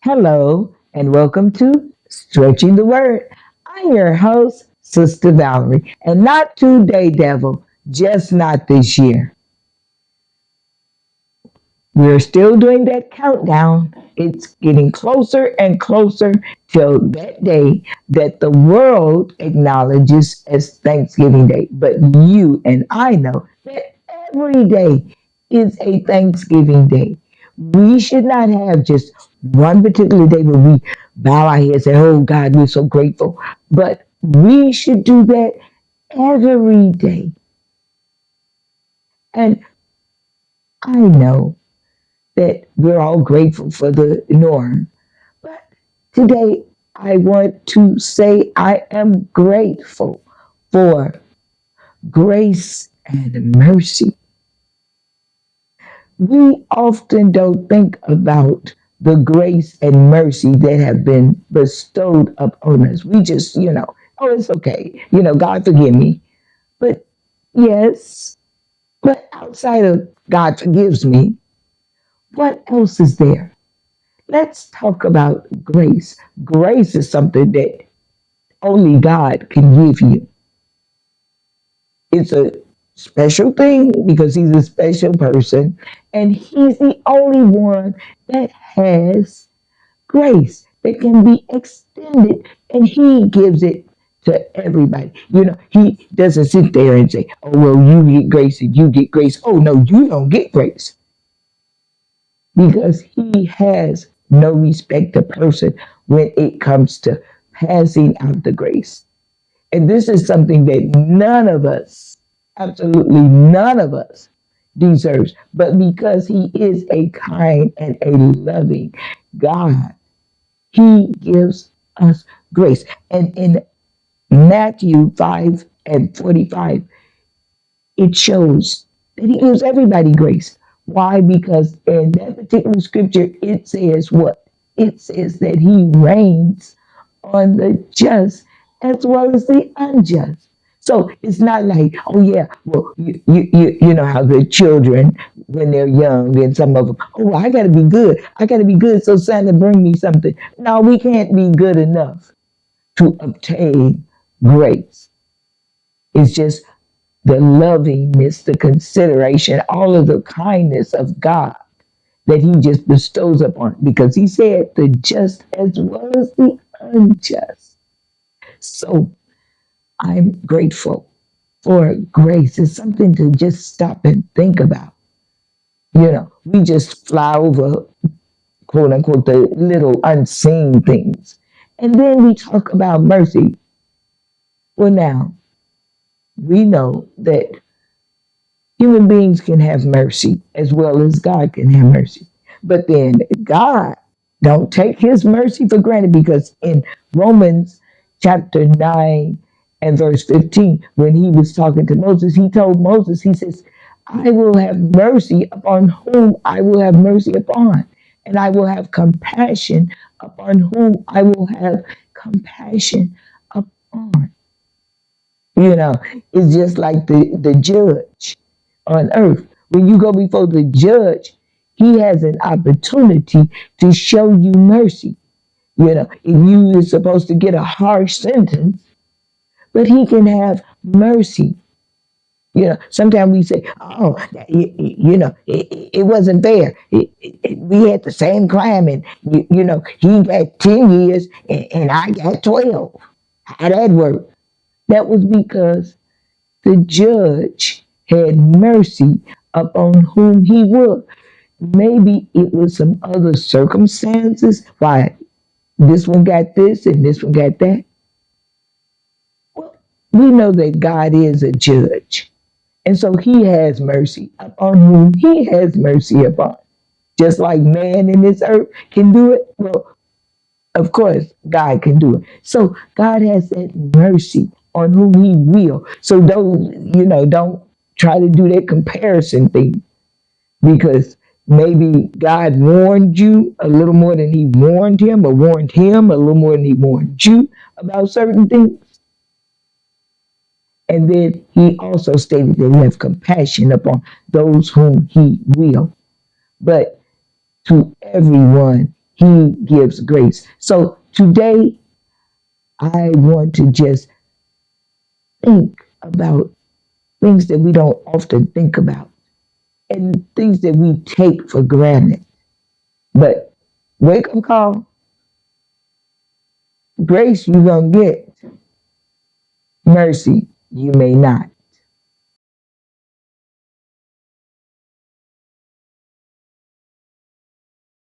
Hello, and welcome to Stretching the Word. I'm your host, Sister Valerie, and not today, devil, just not this year. We're still doing that countdown. It's getting closer and closer till that day that the world acknowledges as Thanksgiving Day. But you and I know that every day is a Thanksgiving Day. We should not have just one particular day where we bow our heads and say, oh God, we're so grateful. But we should do that every day. And I know that we're all grateful for the norm. But today, I want to say I am grateful for grace and mercy. We often don't think about the grace and mercy that have been bestowed upon us. We just, oh, it's okay. God forgive me. But yes, but outside of God forgives me, what else is there? Let's talk about grace. Grace is something that only God can give you. It's a special thing because He's a special person and He's the only one that has grace that can be extended and He gives it to everybody. He doesn't sit there and say, oh, well, you get grace and you get grace. Oh, no, you don't get grace because He has no respect to person when it comes to passing out the grace. And this is something that none of us, absolutely none of us, deserves. But because He is a kind and a loving God, He gives us grace. And in Matthew 5 and 45, it shows that He gives everybody grace. Why? Because in that particular scripture, it says what? It says that He reigns on the just as well as the unjust. So it's not like, oh yeah, well, you know how the children, when they're young, and some of them, oh, I got to be good. I got to be good so Santa bring me something. No, we can't be good enough to obtain grace. It's just the lovingness, the consideration, all of the kindness of God that He just bestows upon. Because He said the just as well as the unjust. So I'm grateful for grace. It's something to just stop and think about. We just fly over, quote unquote, the little unseen things. And then we talk about mercy. Well, now, we know that human beings can have mercy as well as God can have mercy. But then God don't take His mercy for granted because in Romans chapter 9 and verse 15, when He was talking to Moses, He told Moses, He says, I will have mercy upon whom I will have mercy upon, and I will have compassion upon whom I will have compassion upon. You know, it's just like the judge on earth. When you go before the judge, he has an opportunity to show you mercy. If you are supposed to get a harsh sentence, but he can have mercy. Sometimes we say, oh, it wasn't fair. We had the same crime, and, he got 10 years and I got 12. How that work? That was because the judge had mercy upon whom he would. Maybe it was some other circumstances why this one got this and this one got that. Well, we know that God is a judge. And so He has mercy upon whom He has mercy upon. Just like man in this earth can do it, well, of course, God can do it. So God has that mercy on whom He will. So don't try to do that comparison thing because maybe God warned you a little more than He warned him, or warned him a little more than He warned you about certain things. And then He also stated that He has compassion upon those whom He will. But to everyone He gives grace. So today, I want to just think about things that we don't often think about and things that we take for granted. But wake up call, grace you gonna get, mercy you may not.